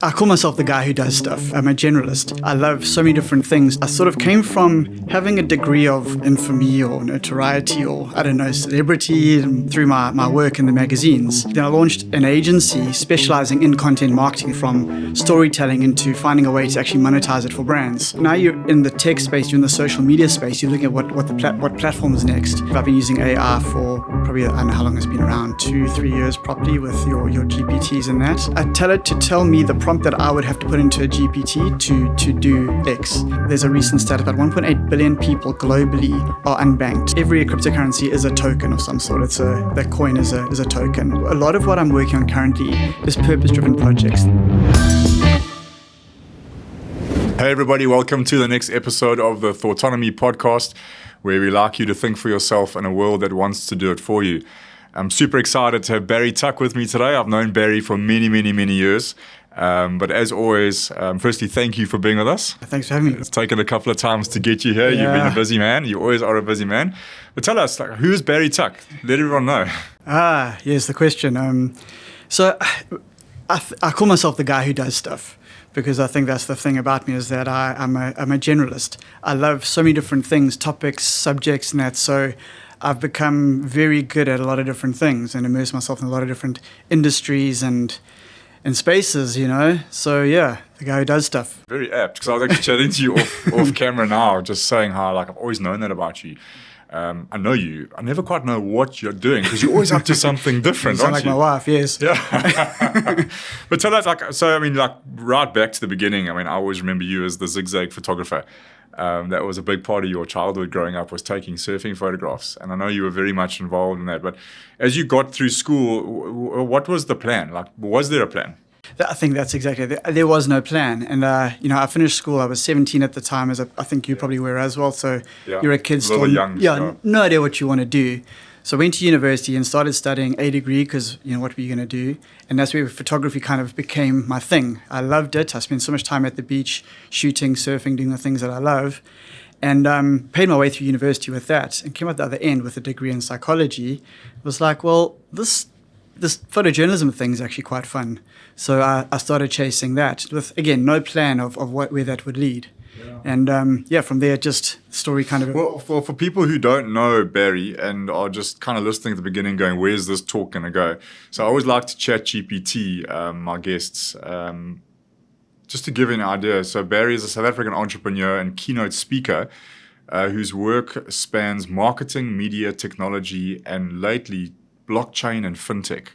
I call myself the guy who does stuff. I'm a generalist. I love so many different things. I sort of came from having a degree of infamy or notoriety or, I don't know, celebrity through my work in the magazines. Then I launched an agency specializing in content marketing, from storytelling into finding a way to actually monetize it for brands. Now you're in the tech space, you're in the social media space, you're looking at what platform is next. I've been using AI for probably, I don't know how long it's been around, 2-3 years properly, with your GPTs and that. I tell it to tell me the prompt that I would have to put into a GPT to do X. There's a recent stat about 1.8 billion people globally are unbanked. Every cryptocurrency is a token of some sort. That coin is a token. A lot of what I'm working on currently is purpose-driven projects. Hey everybody, welcome to the next episode of the Thoughtonomy Podcast, where we like you to think for yourself in a world that wants to do it for you. I'm super excited to have Barry Tuck with me today. I've known Barry for many years. But as always, firstly, thank you for being with us. Thanks for having me. It's taken a couple of times to get you here. Yeah. You've been a busy man. You always are a busy man. But tell us, who's Barry Tuck? Let everyone know. Yes, the question. So I call myself the guy who does stuff, because I think that's the thing about me, is that I'm a generalist. I love so many different things, topics, subjects, and that. So I've become very good at a lot of different things and immersed myself in a lot of different industries and spaces, you know. So yeah, the guy who does stuff. Very apt, because I was actually chatting to you off camera now, just saying how I've always known that about you. I know you. I never quite know what you're doing, because you're always up to something different, aren't you? Sound like my wife, yes. Yeah. But tell us, right back to the beginning, I always remember you as the zigzag photographer. That was a big part of your childhood growing up, was taking surfing photographs. And I know you were very much involved in that. But as you got through school, what was the plan? Was there a plan? I think that's exactly it. There was no plan. And, I finished school. I was 17 at the time, as I think you probably were as well. So you're a kid still. Young. Yeah, no idea what you want to do. So I went to university and started studying a degree, because, what were you going to do? And that's where photography kind of became my thing. I loved it. I spent so much time at the beach, shooting, surfing, doing the things that I love. And paid my way through university with that, and came out the other end with a degree in psychology. It was like, well, this photojournalism thing is actually quite fun. So I started chasing that with, again, no plan of where that would lead. Yeah. And from there, just story kind of. Well, for people who don't know Barry and are just kind of listening at the beginning, going, "Where's this talk going to go?" So I always like to chat GPT my guests, just to give you an idea. So Barry is a South African entrepreneur and keynote speaker whose work spans marketing, media, technology, and lately blockchain and fintech.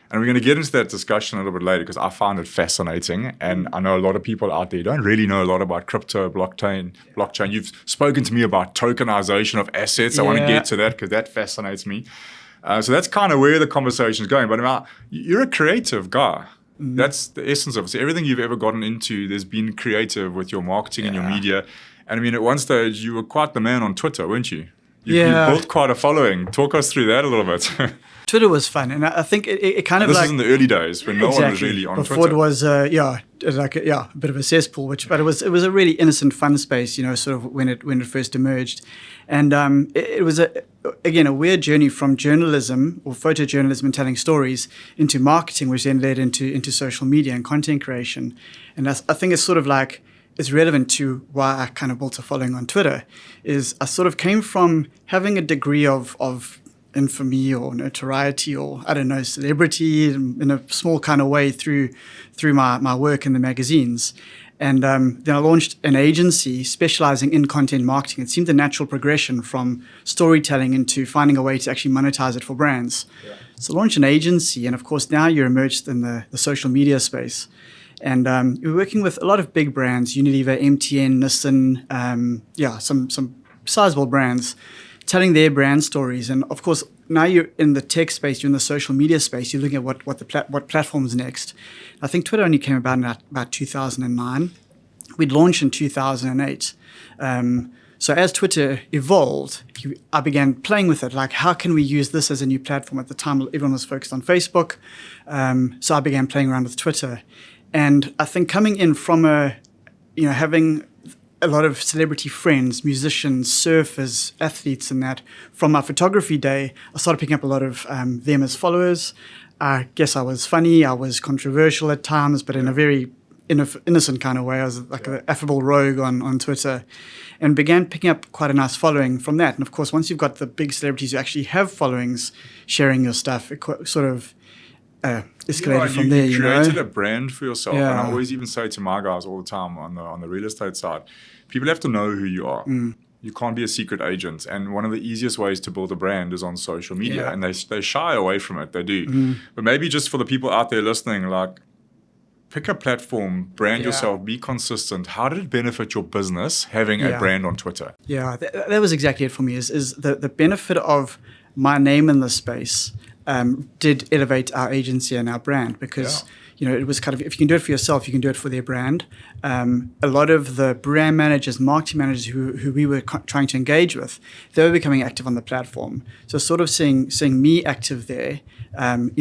And we're going to get into that discussion a little bit later, because I find it fascinating. And I know a lot of people out there don't really know a lot about crypto, blockchain. You've spoken to me about tokenization of assets. Yeah. I want to get to that, because that fascinates me. So that's kind of where the conversation is going. But you're a creative guy. Mm-hmm. That's the essence of it. So everything you've ever gotten into, there's been creative with your marketing and your media. And at one stage, you were quite the man on Twitter, weren't you? You built quite a following. Talk us through that a little bit. Twitter was fun, and I think it kind of this is in the early days when no one was really on Before Twitter. It was a bit of a cesspool, but it was a really innocent, fun space, sort of when it first emerged, and it was a weird journey from journalism or photojournalism and telling stories into marketing, which then led into social media and content creation, and I think it's sort of like, it's relevant to why I kind of built a following on Twitter. Is I sort of came from having a degree of infamy or notoriety or, I don't know, celebrity in a small kind of way through my work in the magazines. And then I launched an agency specializing in content marketing. It seemed a natural progression from storytelling into finding a way to actually monetize it for brands. Yeah. So I launched an agency, and of course now you're immersed in the social media space. And you're working with a lot of big brands, Unilever, MTN, Nissan, some sizable brands, telling their brand stories. And of course, now you're in the tech space, you're in the social media space, you're looking at what platform's next. I think Twitter only came about in about 2009. We'd launched in 2008. So as Twitter evolved, I began playing with it. Like, how can we use this as a new platform? At the time, everyone was focused on Facebook. So I began playing around with Twitter. And I think coming in from having a lot of celebrity friends, musicians, surfers, athletes, and that. From my photography day, I started picking up a lot of them as followers. I guess I was funny, I was controversial at times, but in a very innocent kind of way. I was like an affable rogue on Twitter, and began picking up quite a nice following from that. And of course, once you've got the big celebrities who actually have followings sharing your stuff, it sort of escalated from there. You created a brand for yourself. Yeah. And I always even say to my guys all the time on the real estate side, people have to know who you are. You can't be a secret agent. And one of the easiest ways to build a brand is on social media. Yeah. And they shy away from it. They do. But maybe just for the people out there listening, like, pick a platform, brand yourself, be consistent. How did it benefit your business having a brand on Twitter? Yeah, that was exactly it for me. Is the benefit of my name in the space did elevate our agency and our brand, because it was kind of, if you can do it for yourself, you can do it for their brand. A lot of the brand managers, marketing managers who we were trying to engage with, they were becoming active on the platform. So sort of seeing me active there,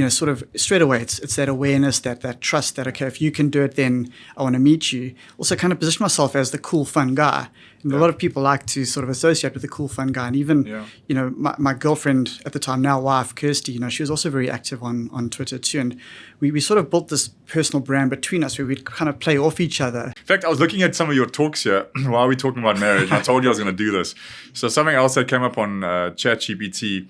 sort of straight away, it's that awareness, that trust that, okay, if you can do it, then I want to meet you. Also kind of position myself as the cool, fun guy. And a lot of people like to sort of associate with the cool, fun guy. And even, my girlfriend at the time, now wife, Kirstie, she was also very active on Twitter too. And we sort of built this personal brand between us where we'd kind of play off each other. In fact, I was looking at some of your talks here while we're talking about marriage. I told you I was going to do this. So something else that came up on ChatGPT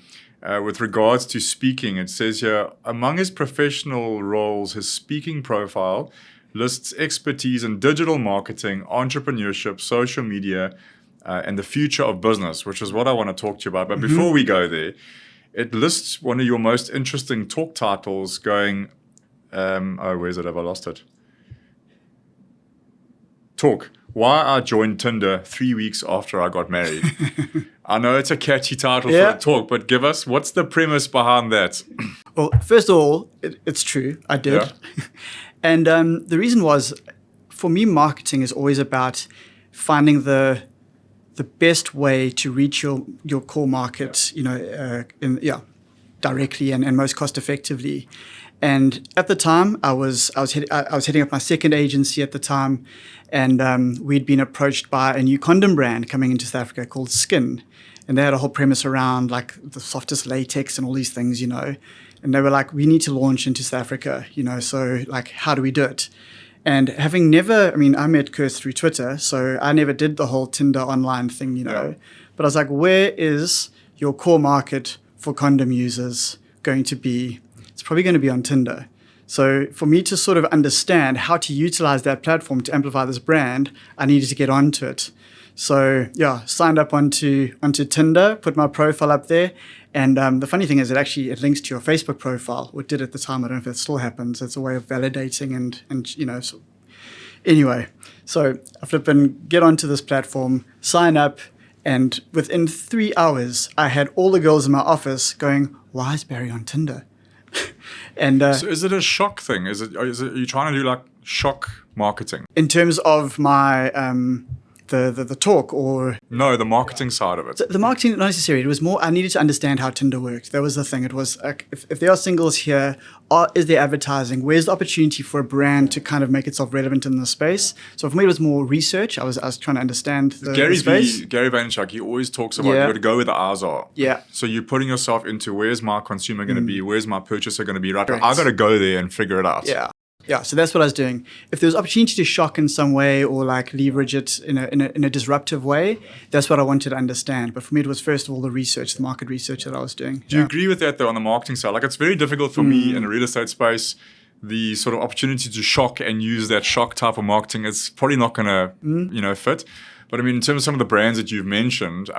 with regards to speaking, it says here, among his professional roles, his speaking profile lists expertise in digital marketing, entrepreneurship, social media, and the future of business, which is what I want to talk to you about. But before we go there, it lists one of your most interesting talk titles going, where's it? Have I lost it? Talk. Why I joined Tinder 3 weeks after I got married. I know it's a catchy title for a talk, but give us, what's the premise behind that? Well, first of all, it's true. I did. Yeah. And the reason was, for me, marketing is always about finding the best way to reach your core market, directly and most cost effectively. And at the time, I was heading up my second agency at the time, and we'd been approached by a new condom brand coming into South Africa called Skin, and they had a whole premise around like the softest latex and all these things, And they were like, we need to launch into South Africa, so like, how do we do it? And having never, I met Kirstie through Twitter, so I never did the whole Tinder online thing, But I was like, where is your core market for condom users going to be? It's probably going to be on Tinder. So for me to sort of understand how to utilize that platform to amplify this brand, I needed to get onto it. So signed up onto Tinder, put my profile up there. And the funny thing is, it links to your Facebook profile, or did at the time. I don't know if it still happens. It's a way of validating and so anyway. So I flip and get onto this platform, sign up, and within 3 hours, I had all the girls in my office going, "Why is Barry on Tinder?" And so is it a shock thing? Are you trying to do like shock marketing? In terms of my the talk, or no, the marketing side of it. So the marketing, not necessarily. It was more, I needed to understand how Tinder worked. That was the thing. It was like, if there are singles here, is there advertising? Where's the opportunity for a brand to kind of make itself relevant in the space? So for me, it was more research. I was trying to understand the space. Gary Vaynerchuk, he always talks about you got to go where the eyes are. Yeah. So you're putting yourself into, where's my consumer going to be? Where's my purchaser going to be? Right. I got to go there and figure it out. Yeah. Yeah, so that's what I was doing. If there was opportunity to shock in some way or like leverage it in a disruptive way, that's what I wanted to understand. But for me, it was first of all the research, the market research that I was doing. Do you agree with that though on the marketing side? Like, it's very difficult for me in the real estate space. The sort of opportunity to shock and use that shock type of marketing is probably not going to fit. But in terms of some of the brands that you've mentioned,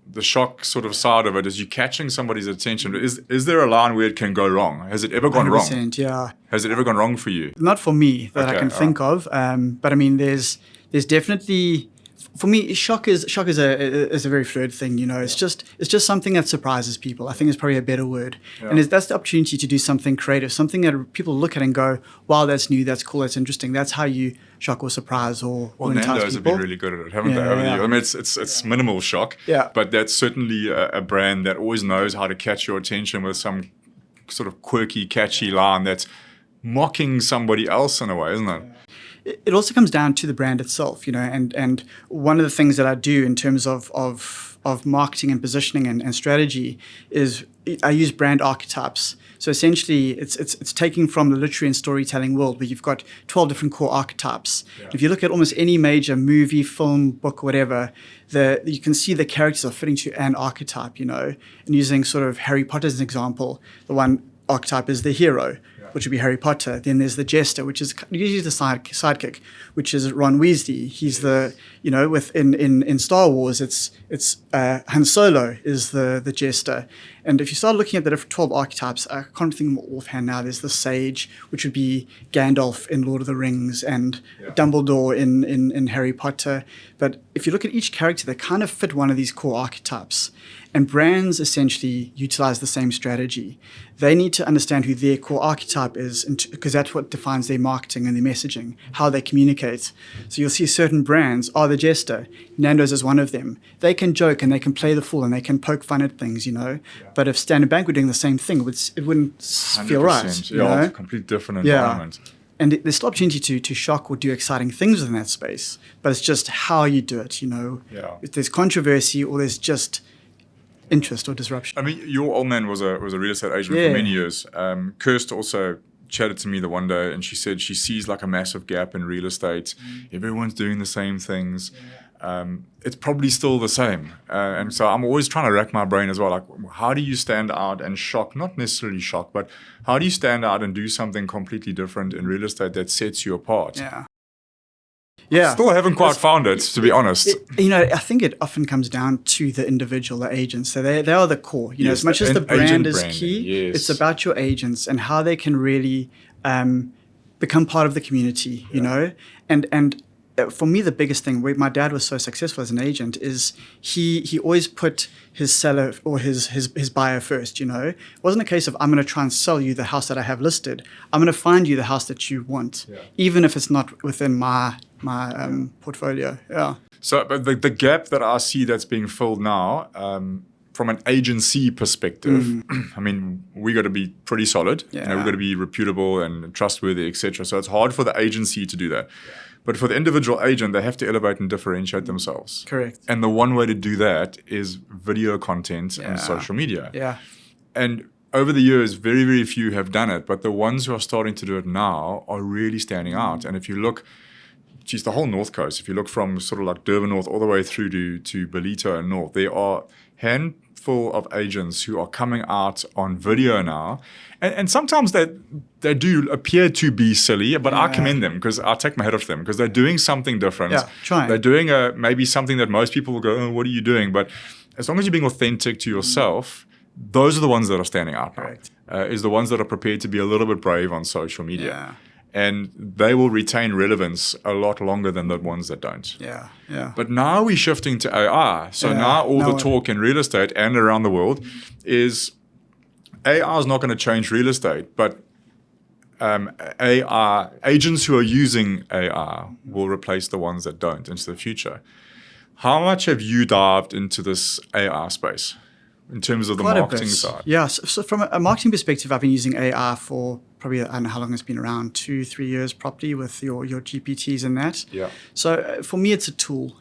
the shock sort of side of it is you catching somebody's attention. Is there a line where it can go wrong? Has it ever gone wrong? 100%, yeah. Has it ever gone wrong for you? Not for me that I can think of. But there's definitely, for me, shock is a very fluid thing. It's just something that surprises people. I think it's probably a better word. Yeah. And that's the opportunity to do something creative, something that people look at and go, wow, that's new, that's cool, that's interesting. That's how you shock or surprise or entice Nando's people. have been really good at it, haven't they? Over the years? It's minimal shock. Yeah. But that's certainly a brand that always knows how to catch your attention with some sort of quirky, catchy line that's mocking somebody else in a way, isn't it? it also comes down to the brand itself, and one of the things that I do in terms of marketing and positioning and strategy is I use brand archetypes. So essentially, it's taking from the literary and storytelling world where you've got 12 different core archetypes. Yeah. If you look at almost any major movie, film, book, whatever, you can see the characters are fitting to an archetype, and using sort of Harry Potter as an example, the one archetype is the hero, which would be Harry Potter. Then there's the jester, which is usually the sidekick, which is Ron Weasley. He's the, in Star Wars, it's Han Solo is the jester. And if you start looking at the different 12 archetypes, I can't think of them offhand now. There's the sage, which would be Gandalf in Lord of the Rings, and Dumbledore in Harry Potter. But if you look at each character, they kind of fit one of these core archetypes. And brands essentially utilize the same strategy. They need to understand who their core archetype is, because that's what defines their marketing and their messaging, how they communicate. So you'll see certain brands are the jester. Nando's is one of them. They can joke and they can play the fool and they can poke fun at things, But if Standard Bank were doing the same thing, it wouldn't feel right. It's a completely different environment. And there's still opportunity to shock or do exciting things within that space. But it's just how you do it, If there's controversy or there's just interest or disruption. I mean, your old man was a real estate agent for many years. Kirstie also chatted to me the one day, and she said she sees like a massive gap in real estate. Everyone's doing the same things. It's probably still the same. And so I'm always trying to rack my brain as well. Like, how do you stand out and shock, not necessarily shock, but how do you stand out and do something completely different in real estate that sets you apart? Yeah. Still haven't quite found it, to be honest. I think it often comes down to the individual, the agents. So they are the core. As much as the brand is key, it's about your agents and how they can really become part of the community, And for me, the biggest thing, where my dad was so successful as an agent, is he always put his seller or his buyer first, It wasn't a case of, I'm going to try and sell you the house that I have listed. I'm going to find you the house that you want, even if it's not within my portfolio. So, but the gap that I see that's being filled now, from an agency perspective, I mean, we got to be pretty solid. We got to be reputable and trustworthy, etc. So it's hard for the agency to do that. But for the individual agent, they have to elevate and differentiate themselves. Correct. And the one way to do that is video content and social media. And over the years, very, very few have done it. But the ones who are starting to do it now are really standing out. And if you look, the whole North Coast, if you look from sort of like Durban North all the way through to Ballito and North, there are handful of agents who are coming out on video now. And sometimes they do appear to be silly, but I commend them, because I take my hat off them, because they're doing something different. Trying. They're doing maybe something that most people will go, oh, what are you doing? But as long as you're being authentic to yourself, those are the ones that are standing out now. Is the ones that are prepared to be a little bit brave on social media. And they will retain relevance a lot longer than the ones that don't. But now we're shifting to AI. So now the talk in real estate and around the world is AI is not going to change real estate, but AI agents who are using AI will replace the ones that don't into the future. How much have you dived into this AI space in terms of the marketing side? So from a marketing perspective, I've been using AI for probably, I don't know how long it's been around, 2-3 years properly, with your GPTs and that. So for me, it's a tool,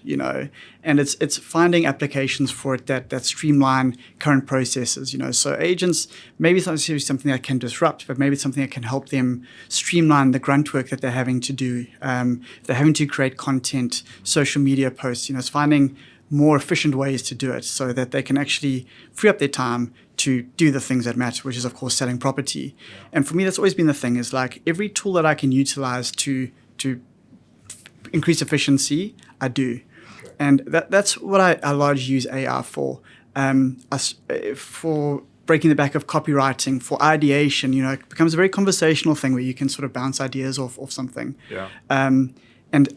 and it's finding applications for it that streamline current processes, So agents, maybe it's not necessarily something that can disrupt, but maybe it's something that can help them streamline the grunt work that they're having to do. They're having to create content, social media posts, it's finding more efficient ways to do it so that they can actually free up their time to do the things that matter, which is, of course, selling property. And for me, that's always been the thing, is like every tool that I can utilize to increase efficiency, I do. And that's what I largely use AI for. For breaking the back of copywriting, for ideation, it becomes a very conversational thing where you can sort of bounce ideas off something. And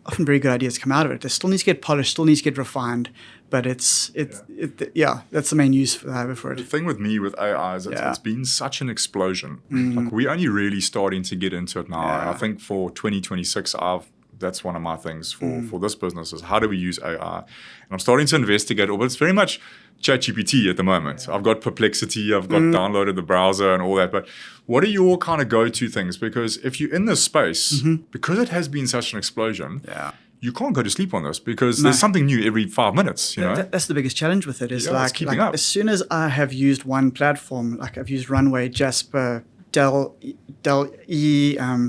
often very good ideas come out of it. They still need to get polished, still need to get refined, but that's the main use for it. The thing with me with AI is it's been such an explosion. Like, we're only really starting to get into it now. And I think for 2026, I've that's one of my things for this business is how do we use AI? And I'm starting to investigate, but it's very much ChatGPT at the moment. I've got Perplexity, I've got downloaded the browser and all that. But what are your kind of go-to things? Because if you're in this space, because it has been such an explosion, you can't go to sleep on this because there's something new every 5 minutes. You know, that's the biggest challenge with it. Is it's keeping up. As soon as I have used one platform, like I've used Runway, Jasper, I'm trying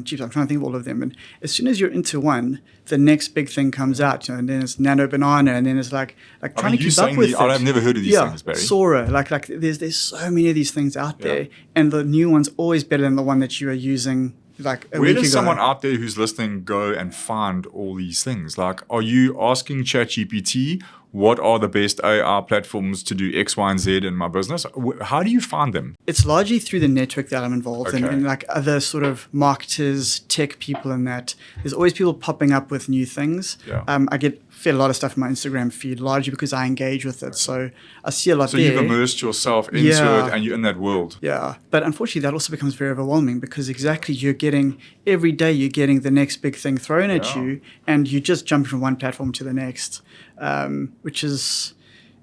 to think of all of them. And as soon as you're into one, the next big thing comes out, and then it's Nano Banana, and then it's like trying to keep up with it. I've never heard of these things, Barry. Sora, like there's so many of these things out there, and the new one's always better than the one that you are using. Like a week ago. Where does someone out there who's listening go and find all these things? Like, are you asking ChatGPT, what are the best AI platforms to do X, Y, and Z in my business? How do you find them? It's largely through the network that I'm involved in, and like other sort of marketers, tech people and that. There's always people popping up with new things. I get a lot of stuff in my Instagram feed, largely because I engage with it. So I see a lot there. So you've immersed yourself into it and you're in that world. Yeah. But unfortunately, that also becomes very overwhelming because every day you're getting the next big thing thrown at you and you just jump from one platform to the next, which is...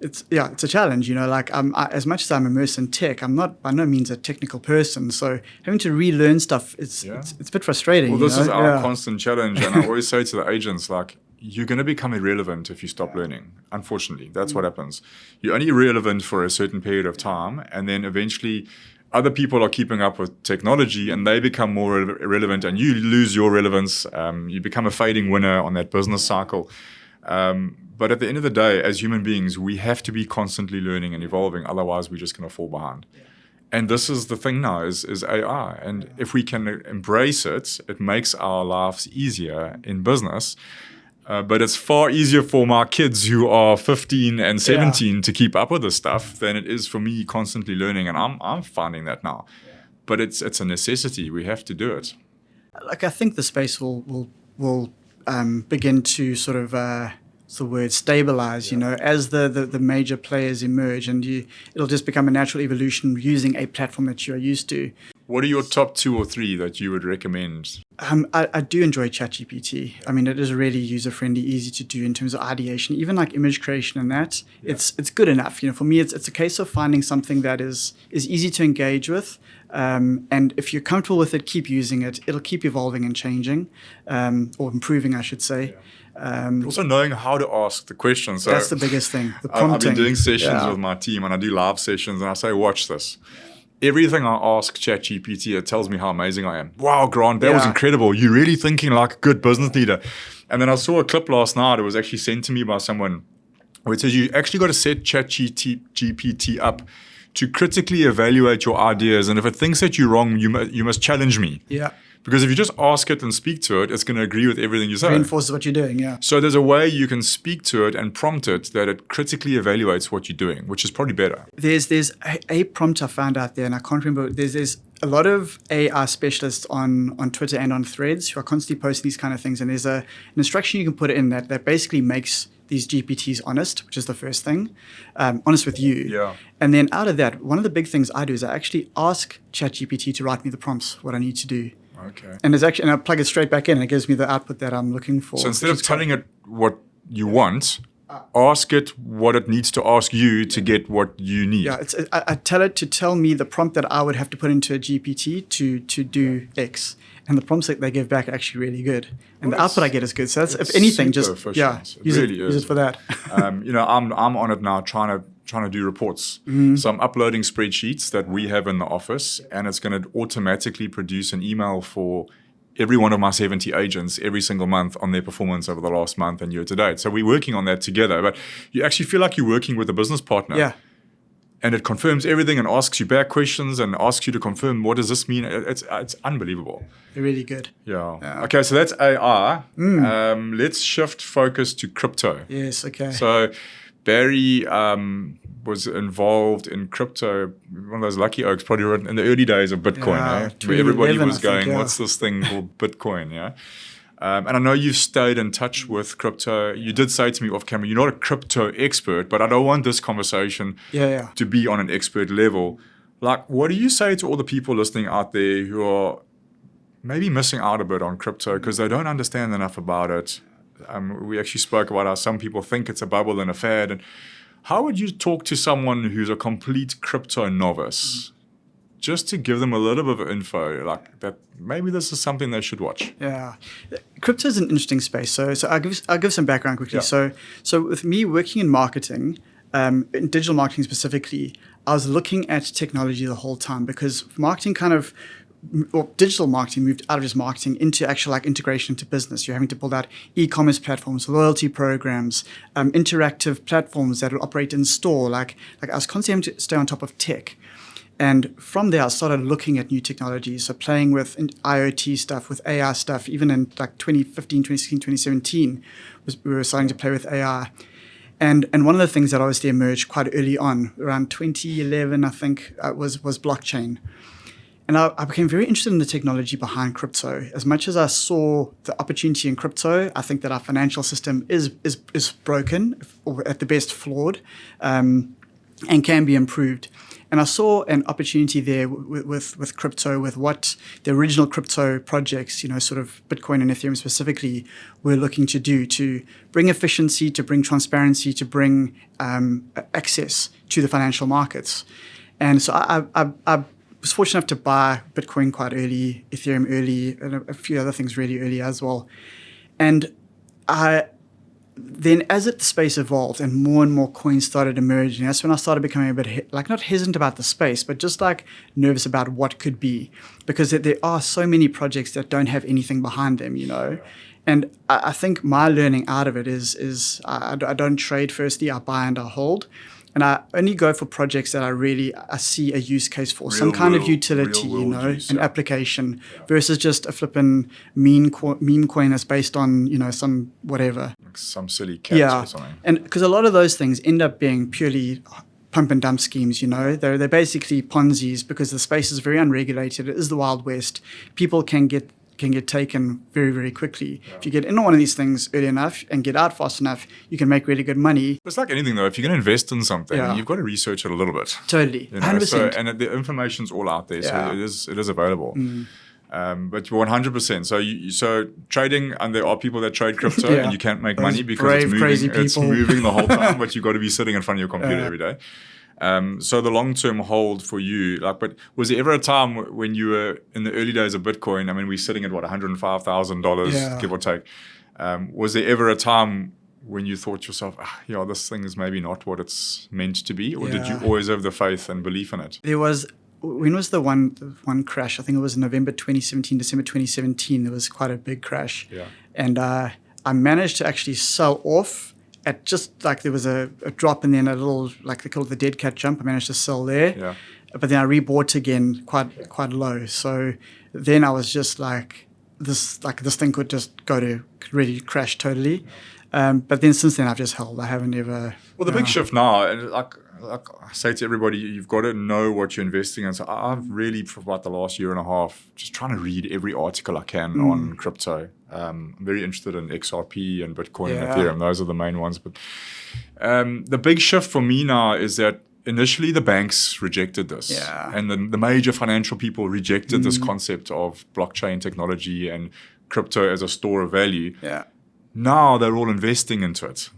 It's a challenge, like as much as I'm immersed in tech, I'm not by no means a technical person. So having to relearn stuff, it's a bit frustrating. Well, this is our constant challenge. And I always say to the agents, like, you're going to become irrelevant if you stop learning. Unfortunately, that's what happens. You're only relevant for a certain period of time. And then eventually other people are keeping up with technology and they become more irrelevant and you lose your relevance. You become a fading winner on that business cycle. But at the end of the day, as human beings, we have to be constantly learning and evolving. Otherwise, we're just going to fall behind. And this is the thing now is AI. And if we can embrace it, it makes our lives easier in business. But it's far easier for my kids who are 15 and 17 to keep up with this stuff than it is for me constantly learning. And I'm finding that now. But it's a necessity. We have to do it. Like I think the space will begin to sort of the word stabilize, as the major players emerge, and it'll just become a natural evolution using a platform that you're used to. What are your top 2 or 3 that you would recommend? I do enjoy ChatGPT. I mean, it is really user-friendly, easy to do in terms of ideation, even like image creation and that. It's good enough. For me, it's a case of finding something that is easy to engage with. And if you're comfortable with it, keep using it. It'll keep evolving and changing, or improving, I should say. Also knowing how to ask the questions. So that's the biggest thing, the prompting. I've been doing sessions with my team and I do live sessions and I say, watch this. Everything I ask ChatGPT, it tells me how amazing I am. Wow, Grant, that was incredible. You're really thinking like a good business leader. And then I saw a clip last night. It was actually sent to me by someone where it says you actually got to set ChatGPT up to critically evaluate your ideas. And if it thinks that you're wrong, you must challenge me. Yeah. Because if you just ask it and speak to it, it's going to agree with everything you say. Reinforces what you're doing, So there's a way you can speak to it and prompt it that it critically evaluates what you're doing, which is probably better. There's a prompt I found out there, and I can't remember. There's a lot of AI specialists on Twitter and on Threads who are constantly posting these kind of things, and there's an instruction you can put in that basically makes these GPTs honest, which is the first thing, honest with you. Yeah. And then out of that, one of the big things I do is I actually ask ChatGPT to write me the prompts, what I need to do. Okay. And I plug it straight back in and it gives me the output that I'm looking for. So instead of telling it what you want, ask it what it needs to ask you to get what you need. Yeah, I tell it to tell me the prompt that I would have to put into a GPT to do X. And the prompts that they give back are actually really good. And the output I get is good. So that's, if anything, just use it for that. I'm on it now trying to do reports. Mm-hmm. So I'm uploading spreadsheets that we have in the office, and it's going to automatically produce an email for every one of my 70 agents every single month on their performance over the last month and year to date. So we're working on that together. But you actually feel like you're working with a business partner. Yeah. And it confirms everything and asks you back questions and asks you to confirm what does this mean. It's unbelievable. They're really good. Yeah. Okay, so that's AI. Let's shift focus to crypto. Yes, okay. So Barry was involved in crypto, one of those lucky oaks, probably in the early days of Bitcoin, where everybody was going, what's this thing called Bitcoin, and I know you've stayed in touch with crypto. You did say to me off camera, you're not a crypto expert, but I don't want this conversation to be on an expert level. Like, what do you say to all the people listening out there who are maybe missing out a bit on crypto because they don't understand enough about it. We actually spoke about how some people think it's a bubble and a fad. And how would you talk to someone who's a complete crypto novice, just to give them a little bit of info, like that maybe this is something they should watch? Yeah, crypto is an interesting space. So I'll give some background quickly. Yeah. So with me working in marketing, in digital marketing specifically, I was looking at technology the whole time because marketing or digital marketing moved out of just marketing into actual like integration into business. You're having to build out e-commerce platforms, loyalty programs, interactive platforms that will operate in store. Like I was constantly having to stay on top of tech. And from there, I started looking at new technologies. So playing with IoT stuff, with AI stuff, even in like 2015, 2016, 2017, we were starting to play with AI. And one of the things that obviously emerged quite early on, around 2011, I think, was blockchain. And I became very interested in the technology behind crypto. As much as I saw the opportunity in crypto, I think that our financial system is broken, or at the best flawed, and can be improved. And I saw an opportunity there with crypto, with what the original crypto projects, sort of Bitcoin and Ethereum specifically, were looking to do to bring efficiency, to bring transparency, to bring access to the financial markets. And so I was fortunate enough to buy Bitcoin quite early, Ethereum early, and a few other things really early as well. And then as the space evolved and more coins started emerging, that's when I started becoming a bit not hesitant about the space, but just like nervous about what could be, because there are so many projects that don't have anything behind them, And I think my learning out of it is I don't trade firstly, I buy and I hold. And I only go for projects that I see a use case for, some kind of utility, an application, versus just a flippin' meme coin that's based on, some whatever. Like some silly cat or something. And because a lot of those things end up being purely pump and dump schemes, They're basically Ponzi's because the space is very unregulated. It is the Wild West. People can get taken very, very quickly. Yeah. If you get into one of these things early enough and get out fast enough, you can make really good money. It's like anything, though. If you're going to invest in something, you've got to research it a little bit. Totally, 100%. And the information's all out there, so it is available. But 100%. So trading, and there are people that trade crypto, and you can't make money because it's moving the whole time, but you've got to be sitting in front of your computer every day. So the long-term hold for you, but was there ever a time when you were in the early days of Bitcoin? I mean, we're sitting at $105,000, give or take. Was there ever a time when you thought to yourself, this thing is maybe not what it's meant to be? Or did you always have the faith and belief in it? When was the one crash? I think it was November 2017, December 2017. There was quite a big crash. Yeah. And I managed to actually sell off at just like there was a drop and then a little, like they call it the dead cat jump. I managed to sell there. Yeah. But then I rebought again quite low. So then I was just this thing could really crash totally. But then since then I've just held. I haven't ever. Well, the big shift now, and like I say to everybody, you've got to know what you're investing in. So I've really, for about the last year and a half, just trying to read every article I can on crypto. I'm very interested in XRP and Bitcoin and Ethereum. Those are the main ones. But the big shift for me now is that initially the banks rejected this. Yeah. And the major financial people rejected this concept of blockchain technology and crypto as a store of value. Yeah. Now they're all investing into it.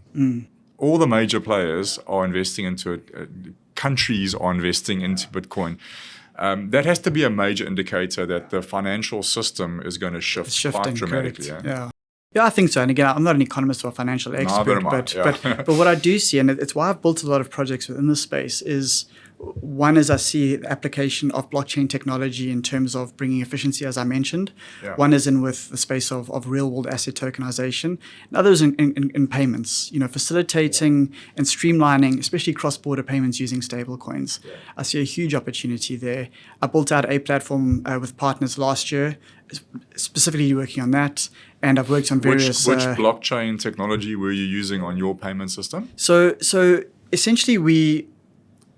All the major players are investing into it. Countries are investing into Bitcoin. That has to be a major indicator that the financial system is going to shift quite dramatically. Yeah, I think so. And again, I'm not an economist or a financial expert, but what I do see, and it's why I've built a lot of projects within this space, is one is I see the application of blockchain technology in terms of bringing efficiency, as I mentioned. Yeah. One is with the space of real-world asset tokenization. And others in payments, facilitating and streamlining, especially cross-border payments using stablecoins. Yeah. I see a huge opportunity there. I built out a platform with partners last year, specifically working on that. And I've worked on various... Which blockchain technology were you using on your payment system? So essentially we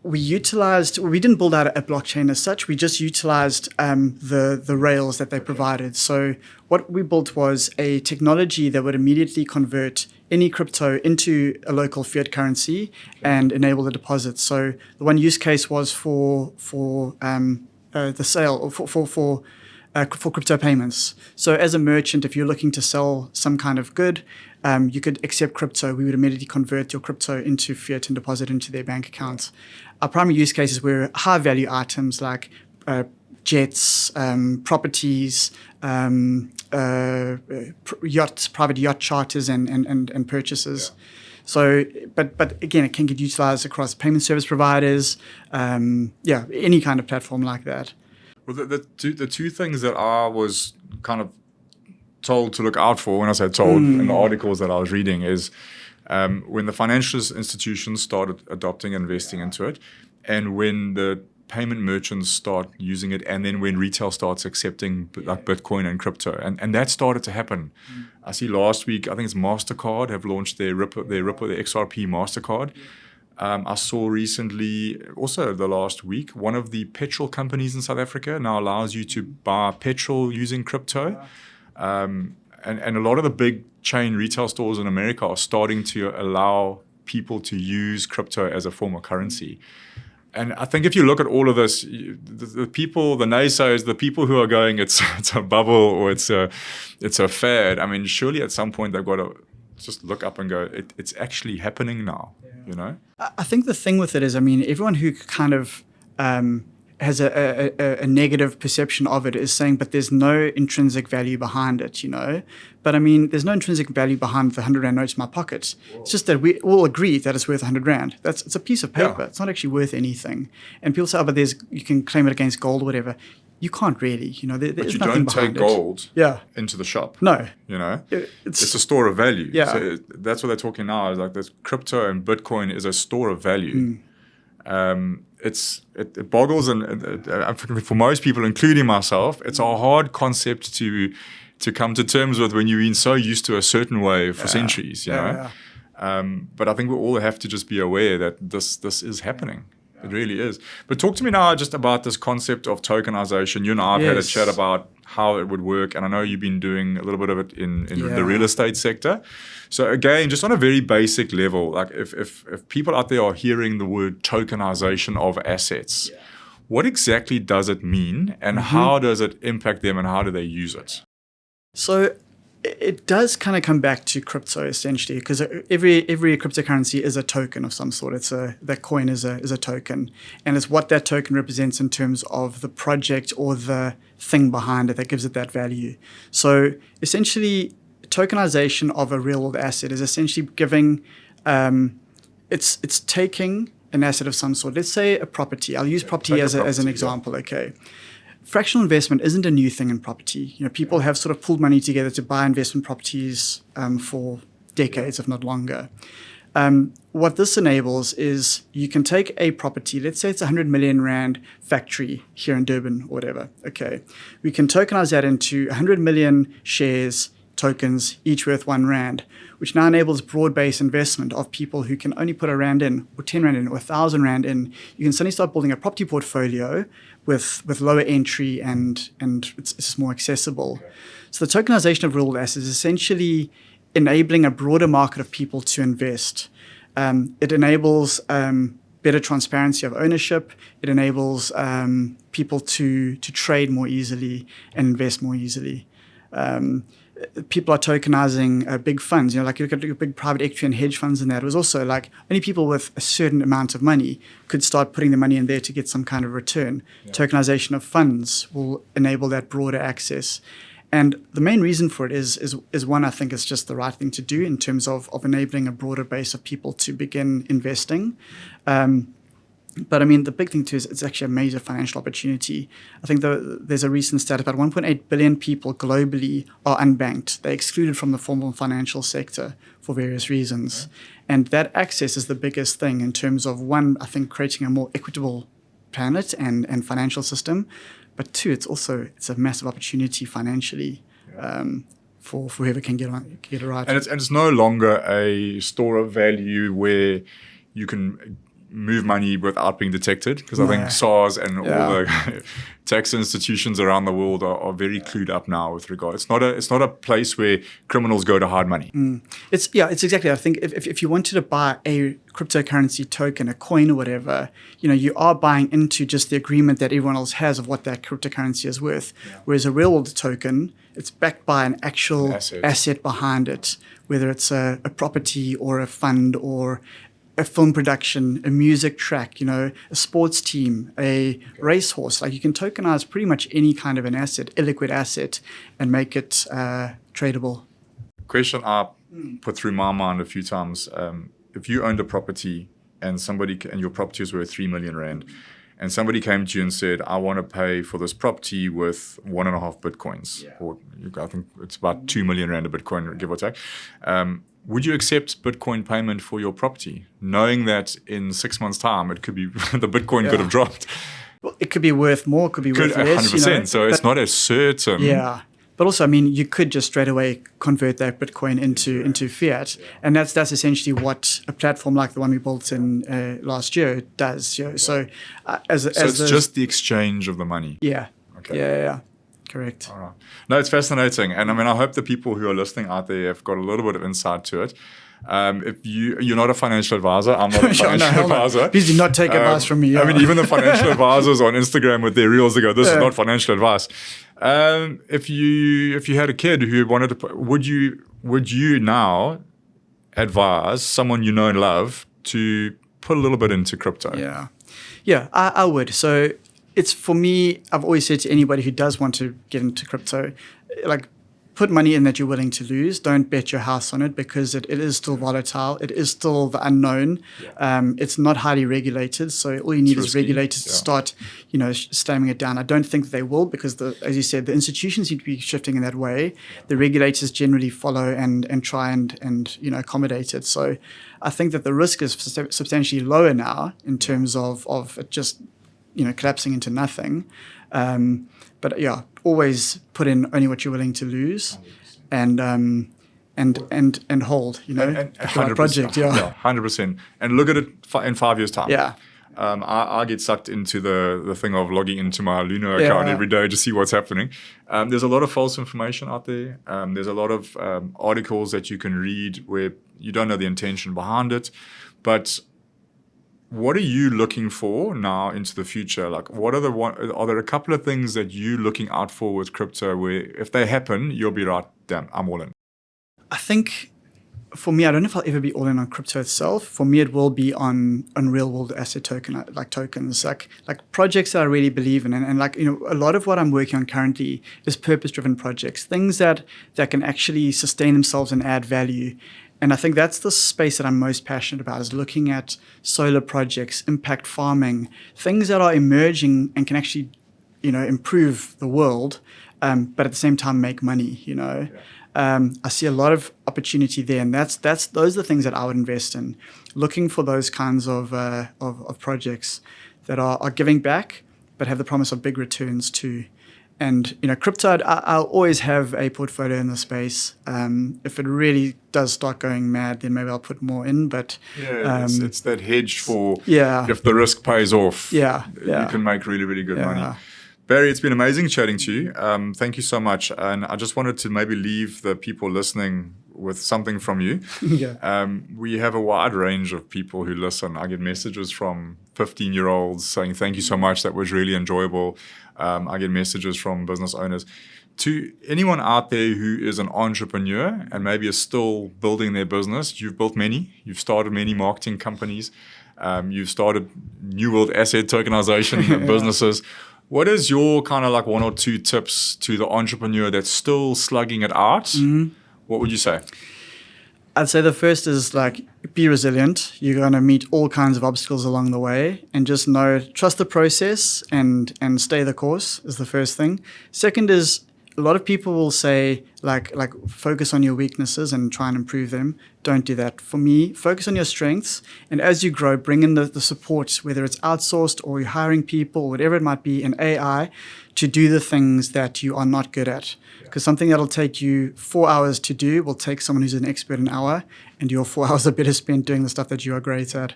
didn't build out a blockchain as such. We just utilized the rails that they provided. So what we built was a technology that would immediately convert any crypto into a local fiat currency and enable the deposit. So the one use case was for the sale, or for for crypto payments. So as a merchant, if you're looking to sell some kind of good, you could accept crypto. We would immediately convert your crypto into fiat and deposit into their bank accounts. Our primary use cases were high value items like jets, properties, yachts, private yacht charters, and purchases. Yeah. So, but again, it can get utilized across payment service providers, any kind of platform like that. Well, the two things that I was kind of told to look out for, when I say told, in the articles that I was reading, is when the financial institutions started adopting and investing into it, and when the payment merchants start using it, and then when retail starts accepting like Bitcoin and crypto, and that started to happen. I see last week, I think it's MasterCard have launched their XRP MasterCard. I saw recently, also the last week, one of the petrol companies in South Africa now allows you to buy petrol using crypto. And a lot of the big chain retail stores in America are starting to allow people to use crypto as a form of currency. And I think if you look at all of this, the people, the naysayers, the people who are going, it's a bubble or it's a fad. I mean, surely at some point they've got to just look up and go, it's actually happening now, you know? I think the thing with it is, I mean, everyone who kind of has a negative perception of it is saying, but there's no intrinsic value behind it, you know? But I mean, there's no intrinsic value behind the 100 Rand notes in my pocket. Whoa. It's just that we all agree that it's worth 100 Rand. It's a piece of paper. Yeah. It's not actually worth anything. And people say, oh, but you can claim it against gold or whatever. You can't really, you know, there's nothing behind it. But you don't take gold into the shop. No. You know? It's a store of value. Yeah. So that's what they're talking now, is like this crypto and Bitcoin is a store of value. It boggles, and for most people, including myself, it's a hard concept to come to terms with when you've been so used to a certain way for centuries, you know. But I think we all have to just be aware that this is happening. It really is. But talk to me now just about this concept of tokenization. You and I have had a chat about how it would work, and I know you've been doing a little bit of it in the real estate sector. So again, just on a very basic level, like if people out there are hearing the word tokenization of assets, what exactly does it mean, and how does it impact them, and how do they use it? So it does kind of come back to crypto essentially, because every cryptocurrency is a token of some sort. That coin is a token, and it's what that token represents in terms of the project or the thing behind it that gives it that value. So essentially, tokenization of a real world asset is essentially giving, it's taking an asset of some sort. Let's say a property. I'll use property as an example. Okay. Fractional investment isn't a new thing in property. You know, people have sort of pulled money together to buy investment properties for decades, if not longer. What this enables is you can take a property, let's say it's a 100 million Rand factory here in Durban or whatever. Okay. We can tokenize that into 100 million shares, tokens, each worth 1 Rand, which now enables broad-based investment of people who can only put a Rand in, or 10 Rand in, or 1,000 Rand in. You can suddenly start building a property portfolio with lower entry and it's just more accessible. Okay. So the tokenization of real world assets is essentially enabling a broader market of people to invest. It enables better transparency of ownership. It enables people to trade more easily and invest more easily. People are tokenizing big funds. You know, like you look at big private equity and hedge funds, and that. It was also like only people with a certain amount of money could start putting the money in there to get some kind of return. Yeah. Tokenization of funds will enable that broader access. And the main reason for it is one, I think it's just the right thing to do in terms of enabling a broader base of people to begin investing. But I mean, the big thing too is it's actually a major financial opportunity. I think there's a recent stat about 1.8 billion people globally are unbanked. They're excluded from the formal financial sector for various reasons. And that access is the biggest thing in terms of, one, I think creating a more equitable planet and financial system. But two, it's a massive opportunity financially for whoever can get it right. And it's no longer a store of value where you can move money without being detected, because I think SARS and all the tax institutions around the world are very clued up now with regard. It's not a place where criminals go to hide money. It's exactly. I think if you wanted to buy a cryptocurrency token, a coin or whatever, you are buying into just the agreement that everyone else has of what that cryptocurrency is worth. Whereas a real world token, it's backed by an actual asset behind it, whether it's a property or a fund or a film production, a music track, a sports team, a racehorse. Like, you can tokenize pretty much any kind of an asset, illiquid asset, and make it tradable. Question I put through my mind a few times: if you owned a property and your property is worth 3 million rand, and somebody came to you and said, "I want to pay for this property with 1.5 bitcoins," or I think it's about 2 million rand a bitcoin, give or take. Would you accept Bitcoin payment for your property, knowing that in 6 months' time it could be the Bitcoin could have dropped? Well, it could be worth more, it could be worth less. 100%. So it's not as certain. Yeah. But also, you could just straight away convert that Bitcoin into fiat, and that's essentially what a platform like the one we built in last year does. So it's just the exchange of the money. Yeah. Okay. Yeah. Correct. All right. No, it's fascinating, and I hope the people who are listening out there have got a little bit of insight to it. If you're not a financial advisor, I'm not a financial advisor. Please do not take advice from me. Yeah. Even the financial advisors on Instagram with their reels, they go, "This is not financial advice." If you had a kid who wanted to, would you now advise someone you know and love to put a little bit into crypto? Yeah, I would. So it's, for me, I've always said to anybody who does want to get into crypto, like, put money in that you're willing to lose. Don't bet your house on it, because it is still volatile. It is still the unknown. It's not highly regulated, so all you need is regulators to start, slamming it down. I don't think they will, because as you said, the institutions seem to be shifting in that way. The regulators generally follow and try and accommodate it. So I think that the risk is substantially lower now in terms of it just collapsing into nothing. But always put in only what you're willing to lose, and hold. And project. 100%. And look at it in 5 years' time. Yeah. I get sucked into the thing of logging into my Luna account every day to see what's happening. There's a lot of false information out there. There's a lot of articles that you can read where you don't know the intention behind it, but what are you looking for now into the future? Like, are there a couple of things that you're looking out for with crypto where if they happen, you'll be right, damn, I'm all in? I think for me, I don't know if I'll ever be all in on crypto itself. For me, it will be on real world asset tokens, like projects that I really believe in. And a lot of what I'm working on currently is purpose-driven projects, things that can actually sustain themselves and add value. And I think that's the space that I'm most passionate about, is looking at solar projects, impact farming, things that are emerging and can actually, improve the world, but at the same time make money, I see a lot of opportunity there, and those are the things that I would invest in, looking for those kinds of projects that are giving back, but have the promise of big returns too. And, crypto, I'll always have a portfolio in the space. If it really does start going mad, then maybe I'll put more in. But it's that hedge for if the risk pays off, you can make really, really good money. Barry, it's been amazing chatting to you. Thank you so much. And I just wanted to maybe leave the people listening with something from you. We have a wide range of people who listen. I get messages from 15-year-olds saying, "Thank you so much. That was really enjoyable." I get messages from business owners. To anyone out there who is an entrepreneur and maybe is still building their business, you've built many. You've started many marketing companies. You've started New World asset tokenization businesses. What is your kind of like 1 or 2 tips to the entrepreneur that's still slugging it out? Mm-hmm. What would you say? I'd say the first is be resilient. You're going to meet all kinds of obstacles along the way, and just trust the process and stay the course is the first thing. Second is, a lot of people will say focus on your weaknesses and try and improve them. Don't do that. For me, focus on your strengths, and as you grow, bring in the support, whether it's outsourced or you're hiring people, whatever it might be, in AI, to do the things that you are not good at. Because something that'll take you 4 hours to do will take someone who's an expert an hour, and your 4 hours are better spent doing the stuff that you are great at.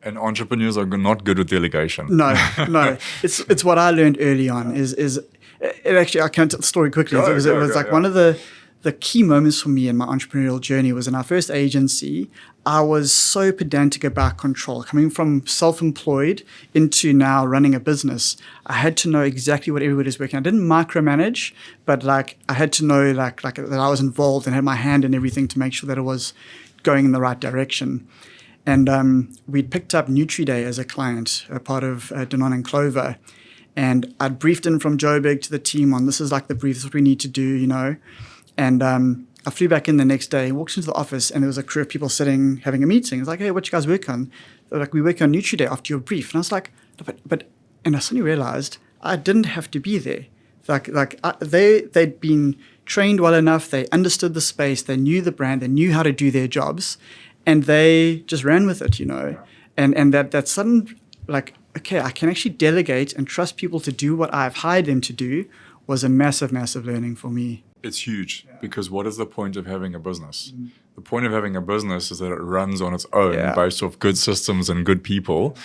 And entrepreneurs are not good with delegation. No. It's what I learned early on. I can't tell the story quickly. It was one of the key moments for me in my entrepreneurial journey was in our first agency. I was so pedantic about control. Coming from self-employed into now running a business, I had to know exactly what everybody's working on. I didn't micromanage, but I had to know that I was involved and had my hand in everything to make sure that it was going in the right direction. And we'd picked up NutriDay as a client, a part of Danone and Clover. And I'd briefed in from Joburg to the team on this is the brief, this is what we need to do, And I flew back in the next day, walked into the office, and there was a crew of people sitting, having a meeting. I was like, hey, what you guys work on? They were like, we work on NutriDay after your brief. And I was like, and I suddenly realized I didn't have to be there. They'd been trained well enough. They understood the space. They knew the brand. They knew how to do their jobs. And they just ran with it, And that sudden, okay, I can actually delegate and trust people to do what I've hired them to do was a massive, massive learning for me. It's huge because what is the point of having a business? The point of having a business is that it runs on its own based off good systems and good people.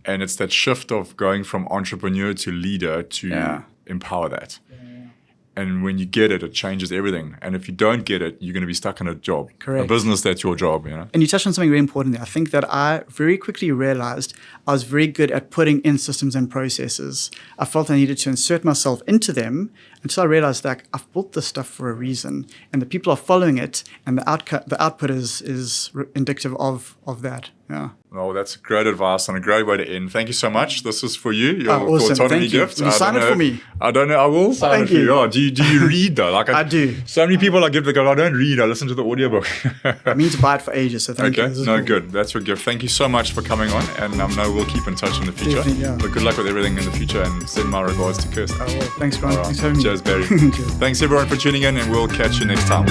And it's that shift of going from entrepreneur to leader to empower that. And when you get it, it changes everything. And if you don't get it, you're going to be stuck in a job. Correct. A business that's your job, And you touched on something very important there. I think that I very quickly realized I was very good at putting in systems and processes. I felt I needed to insert myself into them until I realized that I've built this stuff for a reason. And the people are following it, and the output is indicative of that. Yeah. Oh, that's great advice and a great way to end. Thank you so much. This is for you. Your awesome. Thoughtonomy gift. Will you sign it for me? I don't know. I will sign it for you. Oh, do you read though? I do. So many people I give the go, I don't read. I listen to the audiobook. I mean to buy it for ages. So thank you. Okay. No, good. That's your gift. Thank you so much for coming on. And I know we'll keep in touch in the future. Definitely, yeah. But good luck with everything in the future and send my regards to Kirstie. Oh, well, thanks, Grant. Right. Thanks for having me. Cheers, Barry. Cheers. Thanks everyone for tuning in and we'll catch you next time.